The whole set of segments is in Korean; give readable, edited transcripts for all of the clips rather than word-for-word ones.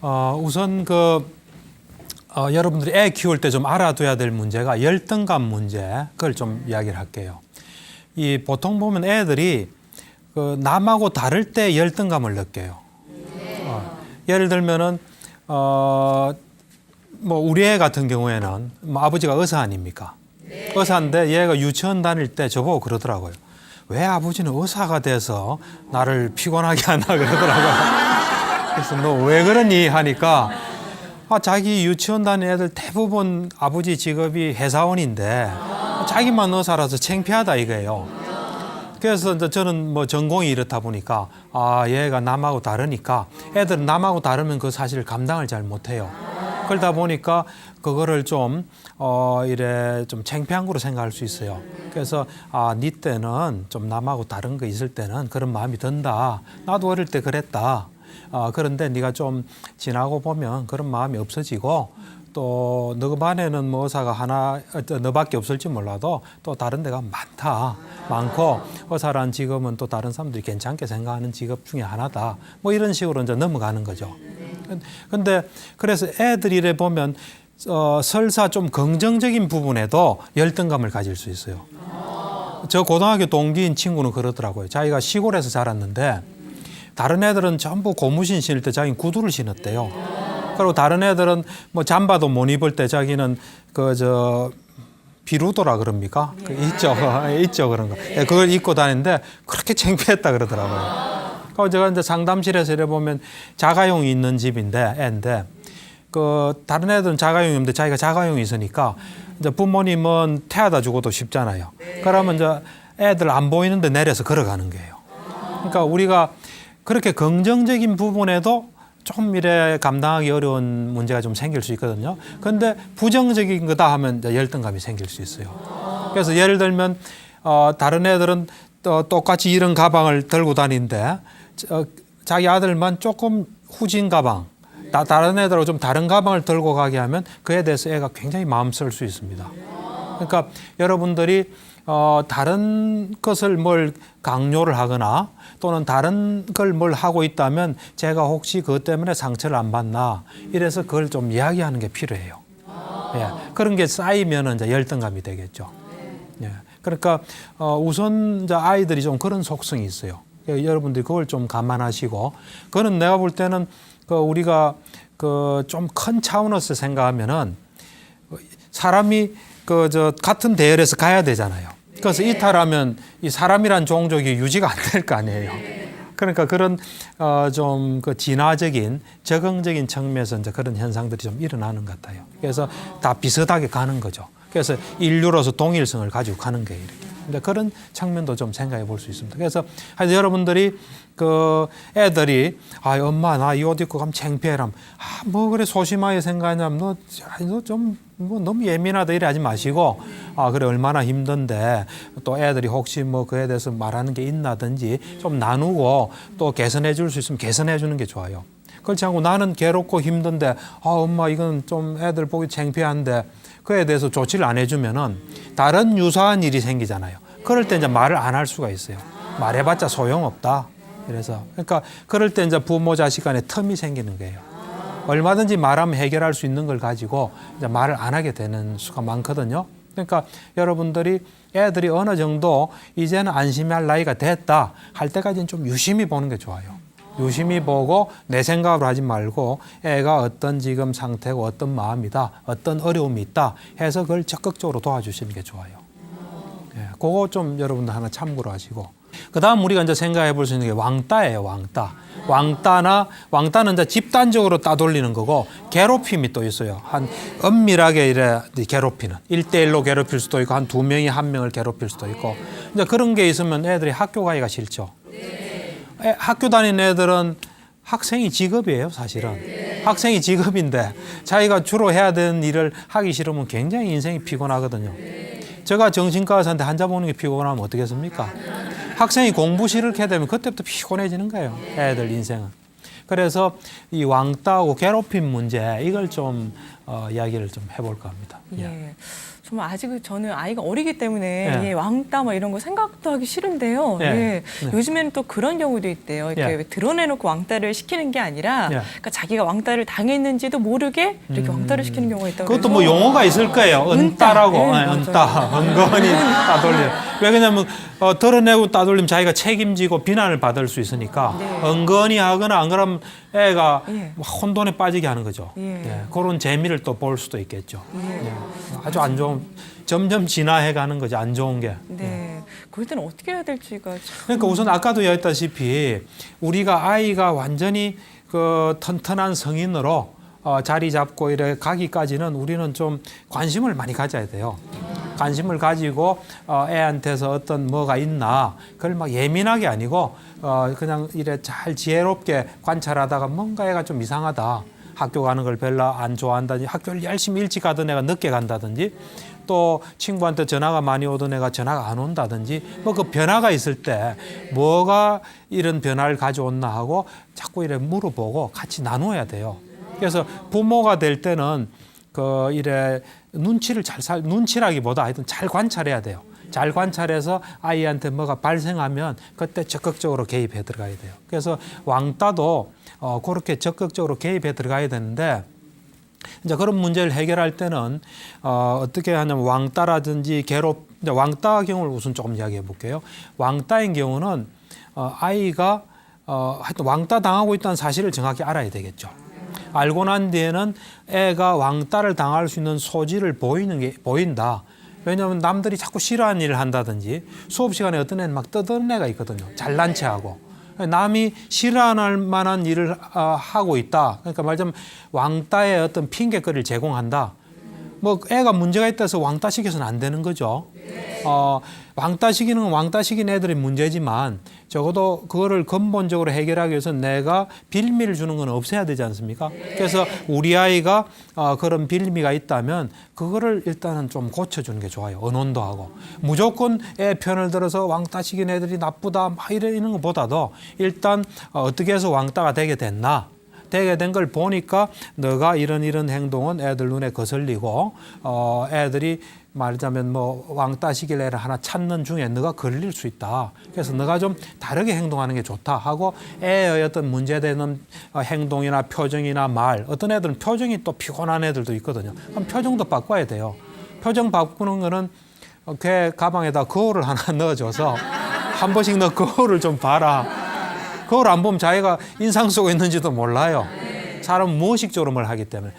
우선 여러분들이 애 키울 때 좀 알아둬야 될 문제가 열등감 문제, 그걸 좀 이야기를 할게요. 보통 보면 애들이 남하고 다를 때 열등감을 느껴요. 예를 들면은 우리 애 같은 경우에는 아버지가 의사 아닙니까? 의사인데 얘가 유치원 다닐 때 저보고 그러더라고요. 왜 아버지는 의사가 돼서 나를 피곤하게 하나 그러더라고요. 그래서 너 왜 그러니 하니까 자기 유치원 다니는 애들 대부분 아버지 직업이 회사원인데 자기만 의사라서 창피하다 이거예요. 그래서 이제 저는 전공이 이렇다 보니까 얘가 남하고 다르니까 애들은 남하고 다르면 그 사실을 감당을 잘 못해요. 그러다 보니까 그거를 좀 창피한 거로 생각할 수 있어요. 그래서 네 때는 좀 남하고 다른 거 있을 때는 그런 마음이 든다. 나도 어릴 때 그랬다. 그런데 네가 좀 지나고 보면 그런 마음이 없어지고 또 너 반에는 의사가 너밖에 없을지 몰라도 또 다른 데가 많고 의사라는 직업은 또 다른 사람들이 괜찮게 생각하는 직업 중에 하나다. 이런 식으로 이제 넘어가는 거죠. 근데 그래서 애들이 이래 보면 설사 좀 긍정적인 부분에도 열등감을 가질 수 있어요. 저 고등학교 동기인 친구는 그러더라고요. 자기가 시골에서 자랐는데 다른 애들은 전부 고무신 신을 때 자기는 구두를 신었대요. 그리고 다른 애들은 잠바도 못 입을 때 자기는 비루도라 그럽니까? 있죠 그런 거. 그걸 입고 다니는데 그렇게 창피했다 그러더라고요. 그래서 제가 이제 상담실에서 이래 보면 자가용이 있는 집인데 애인데 다른 애들은 자가용이 없는데 자기가 자가용이 있으니까 이제 부모님은 태워다 주고도 쉽잖아요. 그러면 이제 애들 안 보이는데 내려서 걸어가는 거예요. 그러니까 우리가 그렇게 긍정적인 부분에도 좀 감당하기 어려운 문제가 좀 생길 수 있거든요. 그런데 부정적인 거다 하면 이제 열등감이 생길 수 있어요. 그래서 예를 들면 다른 애들은 똑같이 이런 가방을 들고 다니는데 자기 아들만 조금 후진 가방, 다른 애들하고 좀 다른 가방을 들고 가게 하면 그에 대해서 애가 굉장히 마음 쓸 수 있습니다. 그러니까 여러분들이 다른 것을 강요를 하거나 또는 다른 걸 하고 있다면 제가 혹시 그것 때문에 상처를 안 받나 이래서 그걸 좀 이야기하는 게 필요해요. 예, 그런 게 쌓이면 이제 열등감이 되겠죠. 예, 그러니까 우선 이제 아이들이 좀 그런 속성이 있어요. 여러분들이 그걸 좀 감안하시고 그거는 내가 볼 때는 우리가 좀 큰 차원에서 생각하면은 사람이 같은 대열에서 가야 되잖아요. 그래서 이탈하면 이 사람이란 종족이 유지가 안 될 거 아니에요. 그러니까 그런 좀 진화적인 적응적인 측면에서 이제 그런 현상들이 좀 일어나는 것 같아요. 그래서 다 비슷하게 가는 거죠. 그래서 인류로서 동일성을 가지고 가는 거예요. 이렇게. 근데 그런 측면도 좀 생각해 볼 수 있습니다. 그래서 여러분들이 애들이 엄마 나 이 옷 입고 가면 창피해라. 그래 소심하게 생각하냐면 너 좀 너무 예민하다 이래 하지 마시고 그래 얼마나 힘든데 또 애들이 혹시 그에 대해서 말하는 게 있나든지 좀 나누고 또 개선해 줄 수 있으면 개선해 주는 게 좋아요. 그렇지 않고 나는 괴롭고 힘든데 엄마 이건 좀 애들 보기 창피한데 그에 대해서 조치를 안 해주면은 다른 유사한 일이 생기잖아요. 그럴 때 이제 말을 안 할 수가 있어요. 말해봤자 소용없다. 그러니까 그럴 때 이제 부모 자식 간에 텀이 생기는 거예요. 얼마든지 말하면 해결할 수 있는 걸 가지고 이제 말을 안 하게 되는 수가 많거든요. 그러니까 여러분들이 애들이 어느 정도 이제는 안심할 나이가 됐다 할 때까지는 좀 유심히 보는 게 좋아요. 유심히 보고 내 생각으로 하지 말고 애가 어떤 지금 상태고 어떤 마음이다, 어떤 어려움이 있다 해서 그걸 적극적으로 도와주시는 게 좋아요. 예, 그거 좀 여러분들 하나 참고로 하시고. 그 다음 우리가 이제 생각해 볼 수 있는 게 왕따예요, 왕따. 왕따는 이제 집단적으로 따돌리는 거고 괴롭힘이 또 있어요. 한 엄밀하게 괴롭히는. 1대1로 괴롭힐 수도 있고 한 2명이 1명을 괴롭힐 수도 있고. 이제 그런 게 있으면 애들이 학교 가기가 싫죠. 학교 다니는 애들은 학생이 직업이에요, 사실은. 학생이 직업인데 자기가 주로 해야 되는 일을 하기 싫으면 굉장히 인생이 피곤하거든요. 제가 정신과 의사한테 환자 보는 게 피곤하면 어떻겠습니까? 학생이 공부 싫게 되면 그때부터 피곤해지는 거예요, 애들 인생은. 그래서 이 왕따하고 괴롭힘 문제 이걸 좀 이야기를 좀 해볼까 합니다. 예. 정말 아직 저는 아이가 어리기 때문에 예. 예, 왕따 뭐 이런 거 생각도 하기 싫은데요. 예. 예. 네. 요즘에는 또 그런 경우도 있대요. 이렇게 예. 드러내놓고 왕따를 시키는 게 아니라 예. 그러니까 자기가 왕따를 당했는지도 모르게 이렇게 왕따를 시키는 경우가 있다고. 그것도 그래서 뭐 용어가 있을 거예요. 은따라고. 네, 예, 은따, 은근히 따돌림. 왜냐면 드러내고 따돌림 자기가 책임지고 비난을 받을 수 있으니까 네. 은근히 하거나 안 그러면 애가 예. 혼돈에 빠지게 하는 거죠. 예. 예, 그런 재미를 또 볼 수도 있겠죠. 예. 예. 아주 안 좋은, 점점 진화해 가는 거지, 안 좋은 게. 네. 그럴 때는 어떻게 해야 될지가 참. 그러니까 우선 아까도 얘기했다시피 우리가 아이가 완전히 그 튼튼한 성인으로 자리 잡고 이래 가기까지는 우리는 좀 관심을 많이 가져야 돼요. 관심을 가지고 애한테서 어떤 뭐가 있나 그걸 막 예민하게 아니고 그냥 이래 잘 지혜롭게 관찰하다가 뭔가 애가 좀 이상하다. 학교 가는 걸 별로 안 좋아한다든지 학교를 열심히 일찍 가던 애가 늦게 간다든지 또 친구한테 전화가 많이 오던 애가 전화가 안 온다든지 뭐 그 변화가 있을 때 뭐가 이런 변화를 가져왔나 하고 자꾸 이래 물어보고 같이 나눠야 돼요. 그래서 부모가 될 때는 그 이래 눈치를 눈치라기보다 하여튼 잘 관찰해야 돼요. 잘 관찰해서 아이한테 뭐가 발생하면 그때 적극적으로 개입해 들어가야 돼요. 그래서 왕따도 그렇게 적극적으로 개입해 들어가야 되는데 이제 그런 문제를 해결할 때는 어떻게 하냐면 왕따라든지 이제 왕따 경우를 우선 조금 이야기해 볼게요. 왕따인 경우는 아이가 하여튼 왕따 당하고 있다는 사실을 정확히 알아야 되겠죠. 알고 난 뒤에는 애가 왕따를 당할 수 있는 소지를 보인다. 왜냐하면 남들이 자꾸 싫어하는 일을 한다든지 수업 시간에 어떤 애는 막 떠드는 애가 있거든요. 잘난 체하고. 남이 싫어할 만한 일을 하고 있다. 그러니까 말하자면 왕따의 어떤 핑계거리를 제공한다. 뭐 애가 문제가 있다 해서 왕따 시켜서는 안 되는 거죠. 왕따 시키는 건 왕따 시킨 애들의 문제지만 적어도 그거를 근본적으로 해결하기 위해서 내가 빌미를 주는 건 없애야 되지 않습니까? 그래서 우리 아이가 그런 빌미가 있다면 그거를 일단은 좀 고쳐주는 게 좋아요. 언론도 하고. 무조건 애 편을 들어서 왕따 시킨 애들이 나쁘다 막 이러는 것보다도 일단 어떻게 해서 왕따가 되게 됐나. 되게 된 걸 보니까 너가 이런 행동은 애들 눈에 거슬리고 애들이 말하자면 뭐 왕따 시킬 애를 하나 찾는 중에 너가 걸릴 수 있다. 그래서 너가 좀 다르게 행동하는 게 좋다 하고 애의 어떤 문제되는 행동이나 표정이나 말 어떤 애들은 표정이 또 피곤한 애들도 있거든요. 그럼 표정도 바꿔야 돼요. 표정 바꾸는 거는 걔 가방에다 거울을 하나 넣어줘서 한 번씩 너 거울을 좀 봐라. 그걸 안 보면 자기가 인상 쓰고 있는지도 몰라요. 사람은 무의식적으로 뭘 하기 때문에.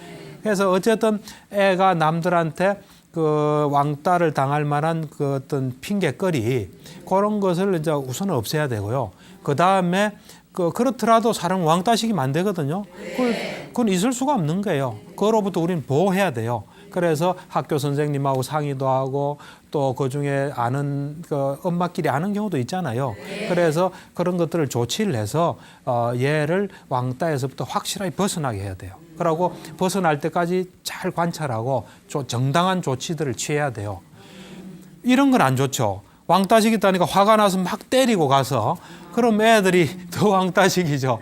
그래서 어쨌든 애가 남들한테 그 왕따를 당할 만한 그 어떤 핑계거리 그런 것을 이제 우선 없애야 되고요. 그 다음에 그렇더라도 사람 왕따 시키면 안 되거든요. 그건 있을 수가 없는 거예요. 그거로부터 우리는 보호해야 돼요. 그래서 학교 선생님하고 상의도 하고 또 그중에 아는 엄마끼리 아는 경우도 있잖아요. 그래서 그런 것들을 조치를 해서 얘를 왕따에서부터 확실하게 벗어나게 해야 돼요. 그러고 벗어날 때까지 잘 관찰하고 정당한 조치들을 취해야 돼요. 이런 건 안 좋죠. 왕따 시켰다니까 화가 나서 막 때리고 가서 그럼 애들이 더 왕따 시키죠.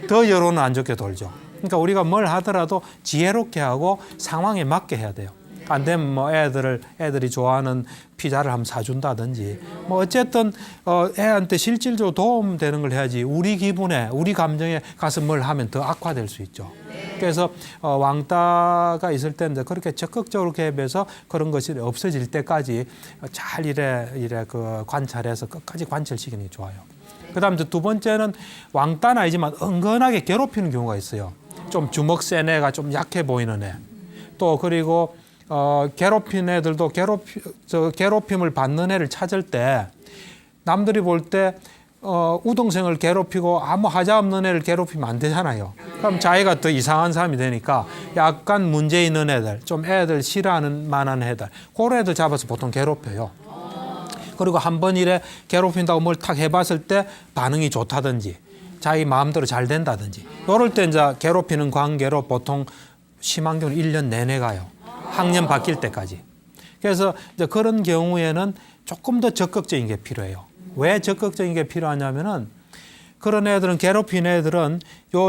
더 여론은 안 좋게 돌죠. 그러니까 우리가 뭘 하더라도 지혜롭게 하고 상황에 맞게 해야 돼요. 안 되면 뭐 애들이 좋아하는 피자를 한번 사준다든지 뭐 어쨌든 애한테 실질적으로 도움되는 걸 해야지 우리 기분에 우리 감정에 가서 뭘 하면 더 악화될 수 있죠. 그래서 왕따가 있을 때 이제 그렇게 적극적으로 개입해서 그런 것이 없어질 때까지 잘 이래 그 관찰해서 끝까지 관찰시키는 게 좋아요. 그다음 두 번째는 왕따는 아니지만 은근하게 괴롭히는 경우가 있어요. 좀 주먹 센 애가 좀 약해 보이는 애. 또 그리고 괴롭힌 애들도 괴롭힘을 받는 애를 찾을 때 남들이 볼 때 우동생을 괴롭히고 아무 하자 없는 애를 괴롭히면 안 되잖아요. 그럼 자기가 더 이상한 사람이 되니까 약간 문제 있는 애들, 좀 애들 싫어하는 만한 애들, 그런 애들 잡아서 보통 괴롭혀요. 그리고 한 번 이래 괴롭힌다고 뭘 탁 해봤을 때 반응이 좋다든지 자기 마음대로 잘 된다든지 이럴 때 이제 괴롭히는 관계로 보통 심한 경우는 1년 내내 가요. 학년 바뀔 때까지. 그래서 이제 그런 경우에는 조금 더 적극적인 게 필요해요. 왜 적극적인 게 필요하냐면은 그런 애들은 괴롭힌 애들은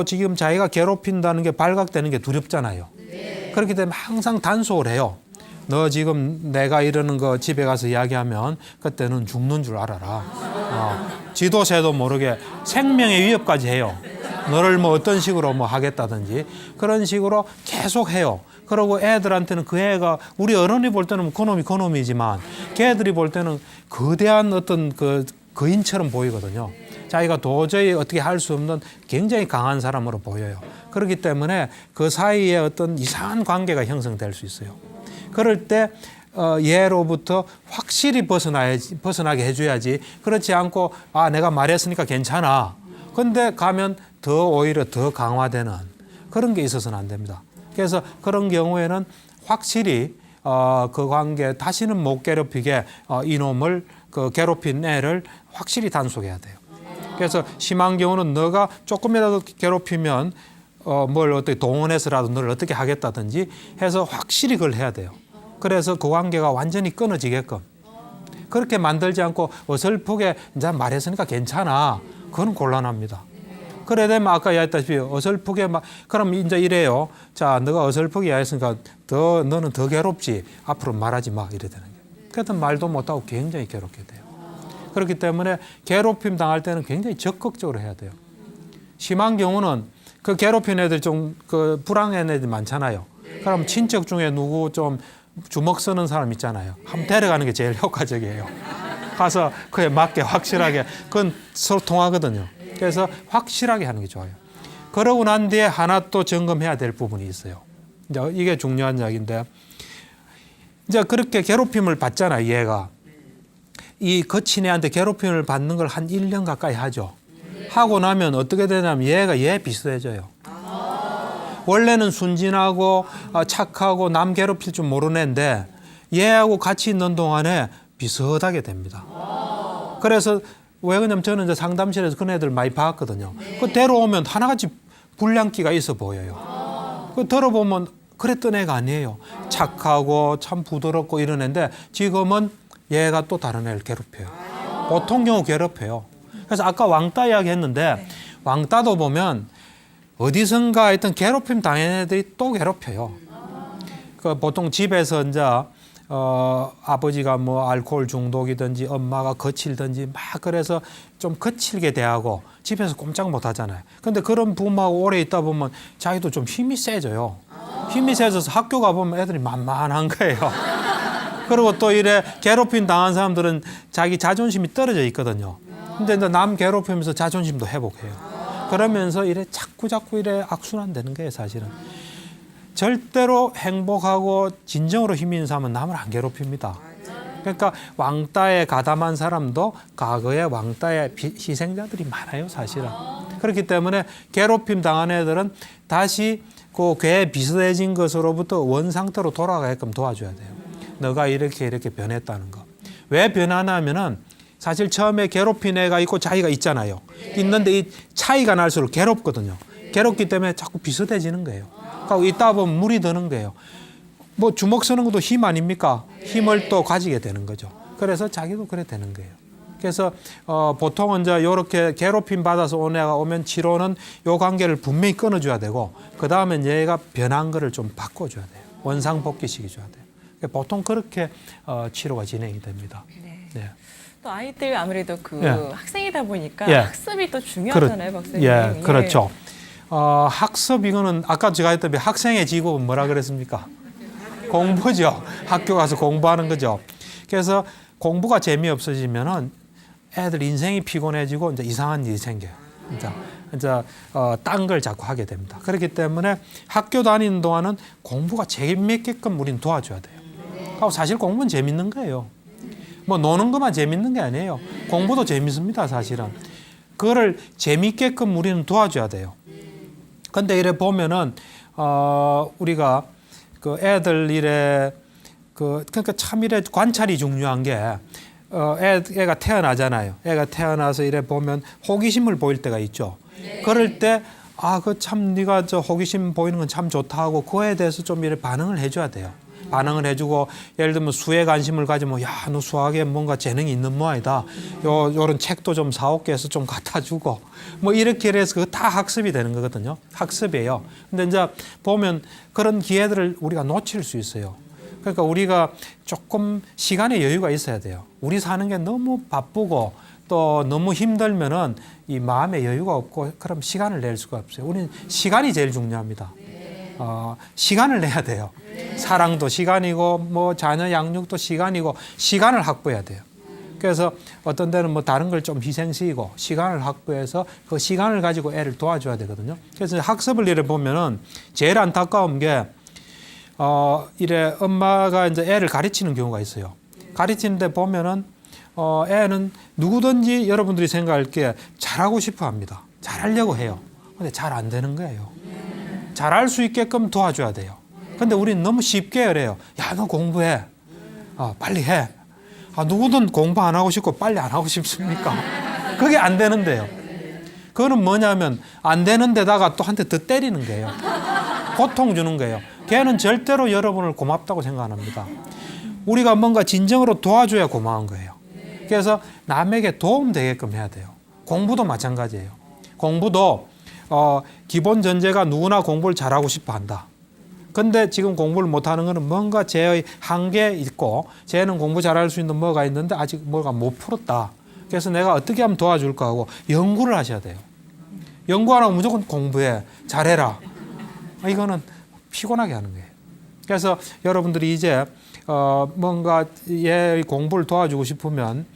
지금 자기가 괴롭힌다는 게 발각되는 게 두렵잖아요. 그렇기 때문에 항상 단속을 해요. 너 지금 내가 이러는 거 집에 가서 이야기하면 그때는 죽는 줄 알아라. 지도새도 모르게 생명의 위협까지 해요. 너를 뭐 어떤 식으로 뭐 하겠다든지 그런 식으로 계속 해요. 그리고 애들한테는 그 애가 우리 어른이 볼 때는 그놈이지만 걔들이 볼 때는 거대한 어떤 그 거인처럼 보이거든요. 자기가 도저히 어떻게 할 수 없는 굉장히 강한 사람으로 보여요. 그렇기 때문에 그 사이에 어떤 이상한 관계가 형성될 수 있어요. 그럴 때 얘로부터 확실히 벗어나게 해줘야지. 그렇지 않고 내가 말했으니까 괜찮아. 근데 가면 더 오히려 더 강화되는 그런 게 있어서는 안 됩니다. 그래서 그런 경우에는 확실히 그 관계 다시는 못 괴롭히게 이놈을 그 괴롭힌 애를 확실히 단속해야 돼요. 그래서 심한 경우는 너가 조금이라도 괴롭히면 뭘 어떻게 동원해서라도 너를 어떻게 하겠다든지 해서 확실히 그걸 해야 돼요. 그래서 그 관계가 완전히 끊어지게끔 그렇게 만들지 않고 어설프게 이제 말했으니까 괜찮아. 그건 곤란합니다. 그래 되면 아까 이야기했다시피 어설프게 그럼 이제 이래요. 자, 너가 어설프게 이야기했으니까 너는 더 괴롭지. 앞으로 말하지 마. 이래 되는 거예요. 그래도 말도 못하고 굉장히 괴롭게 돼요. 그렇기 때문에 괴롭힘 당할 때는 굉장히 적극적으로 해야 돼요. 심한 경우는 그 괴롭힌 애들 좀 그 불안한 애들 많잖아요. 그럼 친척 중에 누구 좀 주먹 쓰는 사람 있잖아요. 한번 데려가는 게 제일 효과적이에요. 가서 그에 맞게 확실하게 그건 서로 통하거든요. 그래서 확실하게 하는 게 좋아요. 그러고 난 뒤에 하나 또 점검해야 될 부분이 있어요. 이제 이게 중요한 이야기인데 이제 그렇게 괴롭힘을 받잖아요. 얘가. 이 거친 애한테 괴롭힘을 받는 걸 한 1년 가까이 하죠. 하고 나면 어떻게 되냐면 얘 비슷해져요. 원래는 순진하고 착하고 남 괴롭힐 줄 모르는 애인데 얘하고 같이 있는 동안에 비슷하게 됩니다. 그래서 왜 그러냐면 저는 이제 상담실에서 그런 애들 많이 봤거든요. 그 데려오면 하나같이 불량기가 있어 보여요. 그 들어보면 그랬던 애가 아니에요. 착하고 참 부드럽고 이런 애인데 지금은 얘가 또 다른 애를 괴롭혀요. 보통 경우 괴롭혀요. 그래서 아까 왕따 이야기 했는데 왕따도 보면 어디선가 하여튼 괴롭힘 당한 애들이 또 괴롭혀요. 그 보통 집에서 이제 아버지가 뭐 알코올 중독이든지 엄마가 거칠든지 막 그래서 좀 거칠게 대하고 집에서 꼼짝 못 하잖아요. 근데 그런 부모하고 오래 있다 보면 자기도 좀 힘이 세져요. 힘이 세져서 학교 가보면 애들이 만만한 거예요. 그리고 또 이래 괴롭힘 당한 사람들은 자기 자존심이 떨어져 있거든요. 근데 남 괴롭히면서 자존심도 회복해요. 그러면서 이래 자꾸 이래 악순환 되는 거예요, 사실은. 절대로 행복하고 진정으로 힘 있는 사람은 남을 안 괴롭힙니다. 그러니까 왕따에 가담한 사람도 과거에 왕따의 희생자들이 많아요, 사실은. 그렇기 때문에 괴롭힘 당한 애들은 다시 그 괴 비슷해진 것으로부터 원상태로 돌아가게끔 도와줘야 돼요. 너가 이렇게 변했다는 거. 왜 변하냐면은 사실 처음에 괴롭힌 애가 있고 자기가 있잖아요. 있는데 이 차이가 날수록 괴롭거든요. 괴롭기 때문에 자꾸 비슷해지는 거예요. 그러니까 있다 보면 물이 드는 거예요. 뭐 주먹 쓰는 것도 힘 아닙니까? 힘을 또 가지게 되는 거죠. 그래서 자기도 그래 되는 거예요. 그래서 보통은 이제 이렇게 괴롭힘 받아서 온 애가 오면 치료는 이 관계를 분명히 끊어줘야 되고 그 다음에 얘가 변한 거를 좀 바꿔줘야 돼요. 원상복귀시켜줘야 돼요. 보통 그렇게 치료가 진행이 됩니다. 네. 또 아이들 아무래도 학생이다 보니까 예. 학습이 또 중요하잖아요, 박사님. 예, 그렇죠. 학습 이거는 아까 제가 했던 학생의 직업은 뭐라 그랬습니까? 공부죠. 학교 가서 공부하는 거죠. 그래서 공부가 재미없어지면은 애들 인생이 피곤해지고 이제 이상한 일이 생겨요. 딴 걸 자꾸 하게 됩니다. 그렇기 때문에 학교 다니는 동안은 공부가 재밌게끔 우리는 도와줘야 돼요. 그리고 사실 공부는 재밌는 거예요. 뭐 노는 것만 재밌는 게 아니에요. 공부도 재밌습니다, 사실은. 그거를 재밌게끔 우리는 도와줘야 돼요. 근데 이래 보면은 우리가 그 애들 이래 그러니까 참 이래 관찰이 중요한 게 애가 태어나잖아요. 애가 태어나서 이래 보면 호기심을 보일 때가 있죠. 그럴 때 그 참 네가 저 호기심 보이는 건 참 좋다 하고 그거에 대해서 좀 이래 반응을 해줘야 돼요. 반응을 해주고 예를 들면 수에 관심을 가지면 야, 너 수학에 뭔가 재능이 있는 모양이다. 요런 책도 좀 사올게 해서 좀 갖다 주고 뭐 이렇게 해서 그거 다 학습이 되는 거거든요. 학습이에요. 근데 이제 보면 그런 기회들을 우리가 놓칠 수 있어요. 그러니까 우리가 조금 시간의 여유가 있어야 돼요. 우리 사는 게 너무 바쁘고 또 너무 힘들면은 이 마음의 여유가 없고 그럼 시간을 낼 수가 없어요. 우리는 시간이 제일 중요합니다. 시간을 내야 돼요. 사랑도 시간이고 뭐 자녀 양육도 시간이고 시간을 확보해야 돼요. 그래서 어떤 데는 뭐 다른 걸 좀 희생시키고 시간을 확보해서 그 시간을 가지고 애를 도와줘야 되거든요. 그래서 학습을 이래 보면은 제일 안타까운 게 이래 엄마가 이제 애를 가르치는 경우가 있어요. 가르치는데 보면은 애는 누구든지 여러분들이 생각할 게 잘하고 싶어 합니다. 잘하려고 해요. 근데 잘 안 되는 거예요. 잘할 수 있게끔 도와줘야 돼요. 근데 우리는 너무 쉽게 그래요. 야, 너 공부해. 빨리 해. 누구든 공부 안 하고 싶고 빨리 안 하고 싶습니까? 그게 안 되는데요. 그거는 뭐냐면 안 되는 데다가 또 한 대 더 때리는 거예요. 고통 주는 거예요. 걔는 절대로 여러분을 고맙다고 생각 안 합니다. 우리가 뭔가 진정으로 도와줘야 고마운 거예요. 그래서 남에게 도움되게끔 해야 돼요. 공부도 마찬가지예요. 공부도 기본 전제가 누구나 공부를 잘하고 싶어 한다. 근데 지금 공부를 못하는 거는 뭔가 쟤의 한계 있고 쟤는 공부 잘할 수 있는 뭐가 있는데 아직 뭐가 못 풀었다. 그래서 내가 어떻게 하면 도와줄까 하고 연구를 하셔야 돼요. 연구 안 하고 무조건 공부해. 잘해라. 이거는 피곤하게 하는 거예요. 그래서 여러분들이 이제 뭔가 얘의 공부를 도와주고 싶으면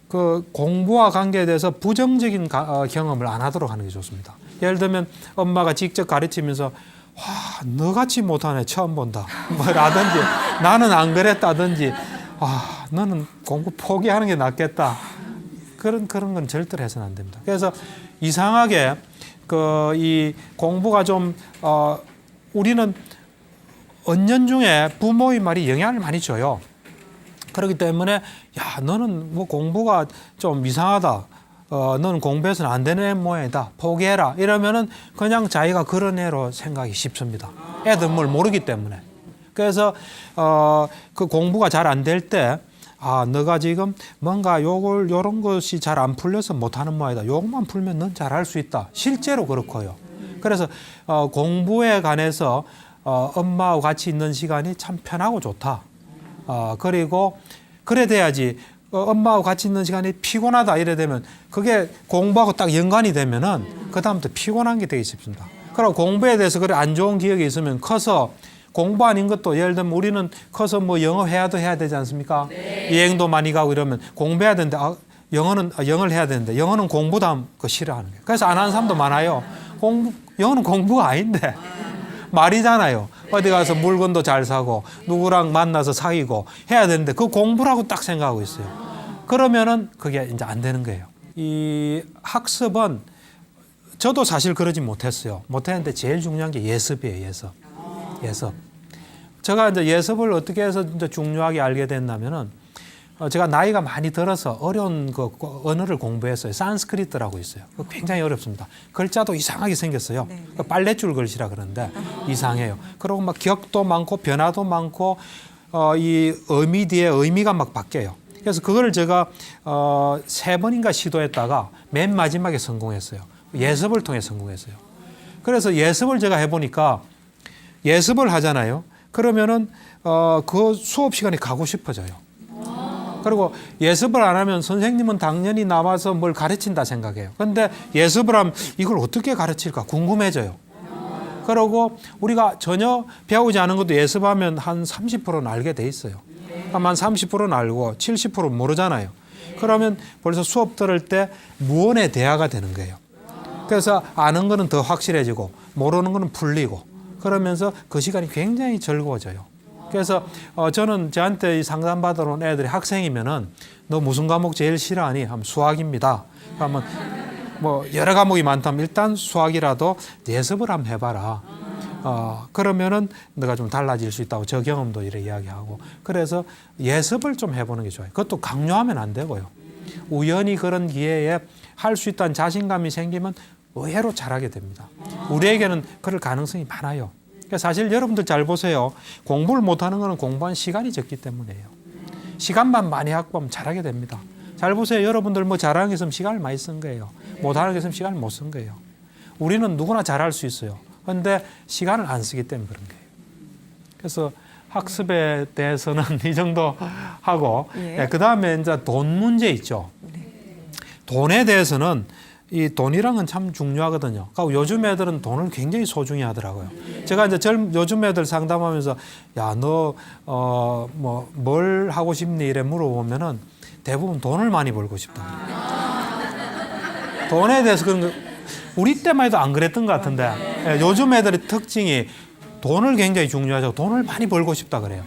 그 공부와 관계에 대해서 부정적인 경험을 안 하도록 하는 게 좋습니다. 예를 들면 엄마가 직접 가르치면서 와, 너같이 못하네 처음 본다 뭐라든지 나는 안 그랬다든지 너는 공부 포기하는 게 낫겠다 그런 건 절대로 해서는 안 됩니다. 그래서 이상하게 이 공부가 좀 우리는 은연중에 부모의 말이 영향을 많이 줘요. 그렇기 때문에 야, 너는 뭐 공부가 좀 이상하다. 너는 공부해서는 안 되는 모양이다. 포기해라. 이러면은 그냥 자기가 그런 애로 생각이 쉽습니다. 애들 뭘 모르기 때문에. 그래서 그 공부가 잘 안 될 때 너가 지금 뭔가 요런 것이 잘 안 풀려서 못하는 모양이다. 요것만 풀면 넌 잘할 수 있다. 실제로 그렇고요. 그래서 공부에 관해서 엄마하고 같이 있는 시간이 참 편하고 좋다. 그리고 그래 돼야지 엄마하고 같이 있는 시간이 피곤하다 이래 되면 그게 공부하고 딱 연관이 되면은 그다음부터 피곤한 게 되기 쉽습니다. 그리고 공부에 대해서 그래 안 좋은 기억이 있으면 커서 공부 아닌 것도 예를 들면 우리는 커서 뭐 영어 해야 되지 않습니까? 네. 여행도 많이 가고 이러면 공부해야 되는데 영어를 해야 되는데 영어는 공부다 그 싫어하는 거예요. 그래서 안 하는 사람도 많아요. 영어는 공부가 아닌데 말이잖아요. 어디 가서 물건도 잘 사고 누구랑 만나서 사귀고 해야 되는데 그 공부라고 딱 생각하고 있어요. 그러면은 그게 이제 안 되는 거예요. 이 학습은 저도 사실 그러지 못했어요. 못했는데 제일 중요한 게 예습이에요. 예습. 제가 이제 예습을 어떻게 해서 이제 중요하게 알게 됐냐면은 제가 나이가 많이 들어서 어려운 그 언어를 공부했어요. 산스크리트라고 있어요. 굉장히 어렵습니다. 글자도 이상하게 생겼어요. 네. 빨래줄 글씨라 그러는데 이상해요. 그리고 막 격도 많고 변화도 많고 이 의미 뒤에 의미가 막 바뀌어요. 그래서 그거를 제가 3번인가 시도했다가 맨 마지막에 성공했어요. 예습을 통해 성공했어요. 그래서 예습을 제가 해보니까 예습을 하잖아요. 그러면은 그 수업 시간에 가고 싶어져요. 그리고 예습을 안 하면 선생님은 당연히 나와서 뭘 가르친다 생각해요. 근데 예습을 하면 이걸 어떻게 가르칠까 궁금해져요. 그리고 우리가 전혀 배우지 않은 것도 예습하면 한 30%는 알게 돼 있어요. 한 30%는 알고 70%는 모르잖아요. 그러면 벌써 수업 들을 때 무언의 대화가 되는 거예요. 그래서 아는 거는 더 확실해지고 모르는 거는 풀리고 그러면서 그 시간이 굉장히 즐거워져요. 그래서 저는 저한테 상담받으러 온 애들이 학생이면은 너 무슨 과목 제일 싫어하니? 하면 수학입니다. 그러면 뭐 여러 과목이 많다면 일단 수학이라도 예습을 한번 해봐라. 그러면은 너가 좀 달라질 수 있다고 저 경험도 이렇게 이야기하고 그래서 예습을 좀 해보는 게 좋아요. 그것도 강요하면 안 되고요. 우연히 그런 기회에 할 수 있다는 자신감이 생기면 의외로 잘하게 됩니다. 우리에게는 그럴 가능성이 많아요. 사실 여러분들 잘 보세요. 공부를 못하는 거는 공부한 시간이 적기 때문이에요. 시간만 많이 확보하면 잘하게 됩니다. 잘 보세요. 여러분들 뭐 잘하는 게 있으면 시간을 많이 쓴 거예요. 못하는 게 있으면 시간을 못 쓴 거예요. 우리는 누구나 잘할 수 있어요. 그런데 시간을 안 쓰기 때문에 그런 거예요. 그래서 학습에 대해서는 이 정도 하고, 예. 그 다음에 이제 돈 문제 있죠. 돈에 대해서는 이 돈이랑은 참 중요하거든요. 그러니까 요즘 애들은 돈을 굉장히 소중히 하더라고요. 제가 이제 요즘 애들 상담하면서 야, 너 뭐 뭘 하고 싶니 이래 물어보면은 대부분 돈을 많이 벌고 싶다. 돈에 대해서 그런 거 우리 때만 해도 안 그랬던 것 같은데 예, 요즘 애들의 특징이 돈을 굉장히 중요하죠. 돈을 많이 벌고 싶다 그래요.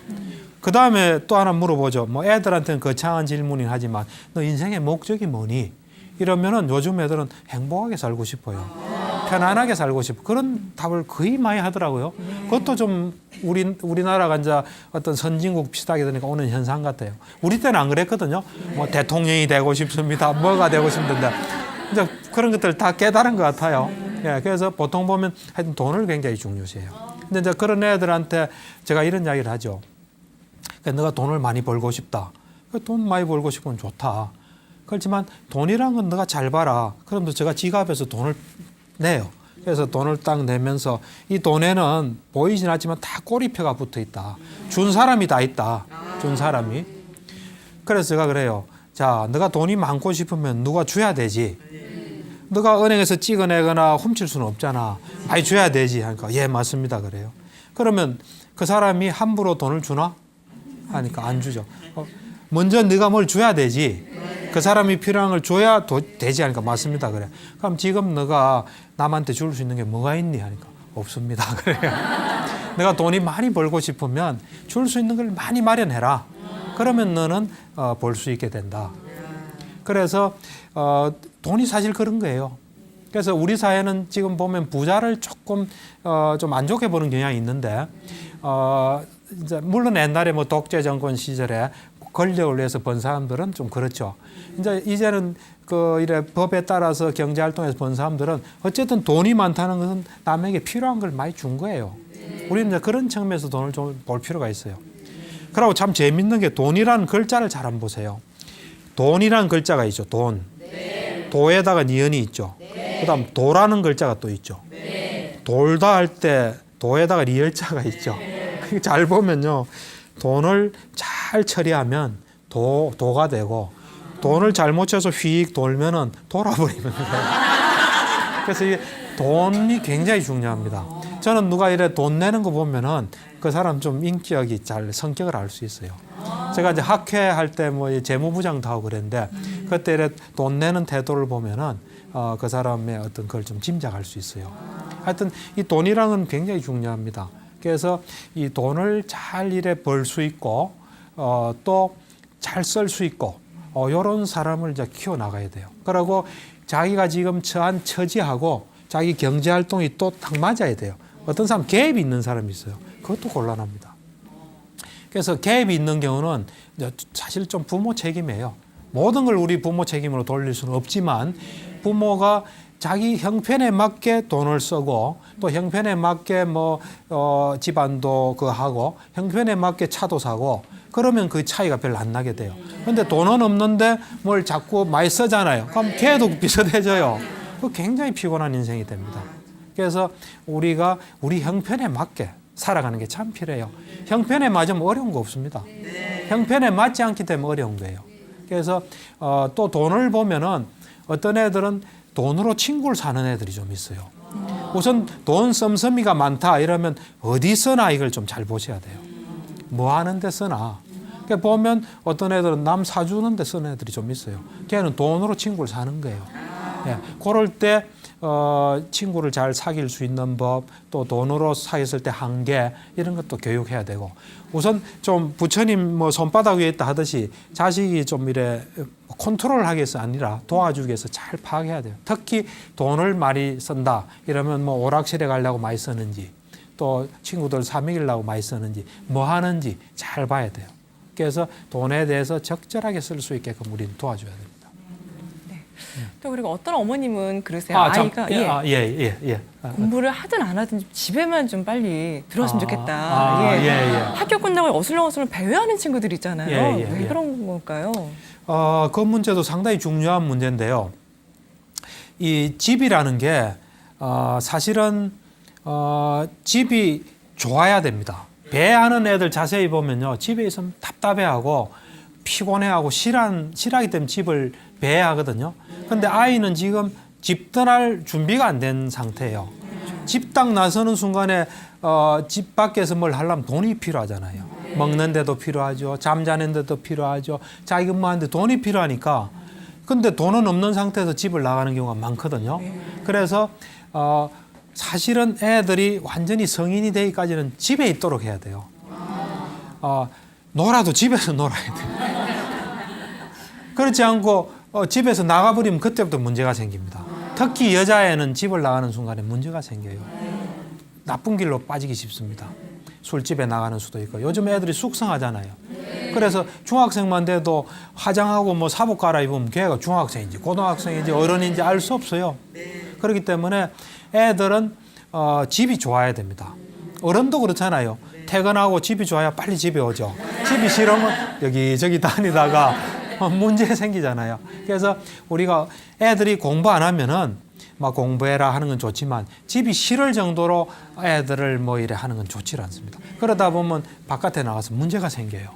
그 다음에 또 하나 물어보죠. 뭐 애들한테는 거창한 질문이긴 하지만 너 인생의 목적이 뭐니? 이러면은 요즘 애들은 행복하게 살고 싶어요. 편안하게 살고 싶어. 그런 답을 거의 많이 하더라고요. 그것도 좀 우리나라가 이제 어떤 선진국 비슷하게 되니까 오는 현상 같아요. 우리 때는 안 그랬거든요. 뭐 대통령이 되고 싶습니다. 뭐가 되고 싶은데 이제 그런 것들 다 깨달은 것 같아요. 예, 그래서 보통 보면 하여튼 돈을 굉장히 중요시해요. 근데 이제 그런 애들한테 제가 이런 이야기를 하죠. 그러니까 너가 돈을 많이 벌고 싶다. 돈 많이 벌고 싶으면 좋다. 그렇지만 돈이란 건 너가 잘 봐라. 그럼 제가 지갑에서 돈을 내요. 그래서 돈을 딱 내면서 이 돈에는 보이진 않지만 다 꼬리표가 붙어 있다. 준 사람이 다 있다. 준 사람이. 그래서 제가 그래요. 자, 너가 돈이 많고 싶으면 누가 줘야 되지. 너가 은행에서 찍어내거나 훔칠 수는 없잖아. 많이 줘야 되지. 하니까 예, 맞습니다. 그래요. 그러면 그 사람이 함부로 돈을 주나? 하니까 안 주죠. 먼저 네가 뭘 줘야 되지. 그 사람이 필요한 걸 줘야 되지 하니까 맞습니다. 그래. 그럼 지금 너가 남한테 줄 수 있는 게 뭐가 있니? 하니까 없습니다. 그래요. 내가 돈이 많이 벌고 싶으면 줄 수 있는 걸 많이 마련해라. 그러면 너는 벌 수 있게 된다. 그래서 돈이 사실 그런 거예요. 그래서 우리 사회는 지금 보면 부자를 조금 좀 안 좋게 보는 경향이 있는데 이제 물론 옛날에 뭐 독재 정권 시절에 권력을 위해서 번 사람들은 좀 그렇죠. 이제는 이래 법에 따라서 경제 활동에서 번 사람들은 어쨌든 돈이 많다는 것은 남에게 필요한 걸 많이 준 거예요. 우리는 이제 그런 측면에서 돈을 좀 볼 필요가 있어요. 그리고 참 재밌는 게 돈이라는 글자를 잘 안 보세요. 돈이라는 글자가 있죠. 돈. 도에다가 니은이 있죠. 그다음 도라는 글자가 또 있죠. 돌다 할 때 도에다가 리을자가 있죠. 잘 보면요. 돈을 잘 처리하면 도가 되고 돈을 잘못 쳐서 휙 돌면은 돌아버리는 거예요. 그래서 이 돈이 굉장히 중요합니다. 저는 누가 이래 돈 내는 거 보면은 그 사람 좀 인격이 잘 성격을 알 수 있어요. 제가 이제 학회할 때 뭐 재무부장도 하고 그랬는데 그때 이래 돈 내는 태도를 보면은 그 사람의 어떤 걸 좀 짐작할 수 있어요. 하여튼 이 돈이랑은 굉장히 중요합니다. 그래서 이 돈을 잘 이래 벌 수 있고 또 잘 쓸 수 있고 이런 사람을 이제 키워 나가야 돼요. 그리고 자기가 지금 처한 처지하고 자기 경제 활동이 또 딱 맞아야 돼요. 어떤 사람 갭이 있는 사람이 있어요. 그것도 곤란합니다. 그래서 갭이 있는 경우는 사실 좀 부모 책임이에요. 모든 걸 우리 부모 책임으로 돌릴 수는 없지만 부모가 자기 형편에 맞게 돈을 쓰고 또 형편에 맞게 뭐 집안도 하고 형편에 맞게 차도 사고 그러면 그 차이가 별로 안 나게 돼요. 그런데 돈은 없는데 뭘 자꾸 많이 쓰잖아요. 그럼 걔도 비슷해져요. 그 굉장히 피곤한 인생이 됩니다. 그래서 우리가 우리 형편에 맞게 살아가는 게 참 필요해요. 형편에 맞으면 어려운 거 없습니다. 형편에 맞지 않기 때문에 어려운 거예요. 그래서 또 돈을 보면은 어떤 애들은 돈으로 친구를 사는 애들이 좀 있어요. 우선 돈 씀씀이가 많다 이러면 어디 쓰나 이걸 좀 잘 보셔야 돼요. 뭐 하는 데 쓰나. 그러니까 보면 어떤 애들은 남 사주는 데 쓰는 애들이 좀 있어요. 걔는 돈으로 친구를 사는 거예요. 예, 그럴 때 친구를 잘 사귈 수 있는 법, 또 돈으로 사귀었을 때 한계 이런 것도 교육해야 되고 우선 좀 부처님 뭐 손바닥 위에 있다 하듯이 자식이 좀 이래 컨트롤하기 위해서 아니라 도와주기 위해서 잘 파악해야 돼요. 특히 돈을 많이 쓴다 이러면 뭐 오락실에 가려고 많이 쓰는지 또 친구들 사먹이려고 많이 쓰는지 뭐 하는지 잘 봐야 돼요. 그래서 돈에 대해서 적절하게 쓸 수 있게끔 우리는 도와줘야 됩니다. 또 그리고 어떤 어머님은 그러세요. 아이가 공부를 하든 안 하든 집에만 좀 빨리 들어왔으면 좋겠다. 학교 끝나고 어슬렁어슬렁 배회하는 친구들 있잖아요. 왜 그런 걸까요? 그 문제도 상당히 중요한 문제인데요. 이 집이라는 게 사실은 집이 좋아야 됩니다. 배하는 애들 자세히 보면요. 집에 있으면 답답해하고 피곤해하고 싫어하기 때문에 집을 배회하거든요. 근데 아이는 지금 집 떠날 준비가 안 된 상태예요. 집 딱 나서는 순간에 집 밖에서 뭘 하려면 돈이 필요하잖아요. 먹는 데도 필요하죠. 잠자는 데도 필요하죠. 자기 근무하는데 돈이 필요하니까. 근데 돈은 없는 상태에서 집을 나가는 경우가 많거든요. 그래서 사실은 애들이 완전히 성인이 되기까지는 집에 있도록 해야 돼요. 놀아도 집에서 놀아야 돼요. 그렇지 않고 집에서 나가버리면 그때부터 문제가 생깁니다. 특히 여자애는 집을 나가는 순간에 문제가 생겨요. 나쁜 길로 빠지기 쉽습니다. 술집에 나가는 수도 있고. 요즘 애들이 숙성하잖아요. 그래서 중학생만 돼도 화장하고 뭐 사복 갈아입으면 걔가 중학생인지 고등학생인지 어른인지 알 수 없어요. 그렇기 때문에 애들은 집이 좋아야 됩니다. 어른도 그렇잖아요. 퇴근하고 집이 좋아야 빨리 집에 오죠. 집이 싫으면 여기저기 다니다가 문제 생기잖아요. 그래서 우리가 애들이 공부 안 하면은 막 공부해라 하는 건 좋지만 집이 싫을 정도로 애들을 뭐 이래 하는 건 좋지 않습니다. 그러다 보면 바깥에 나가서 문제가 생겨요.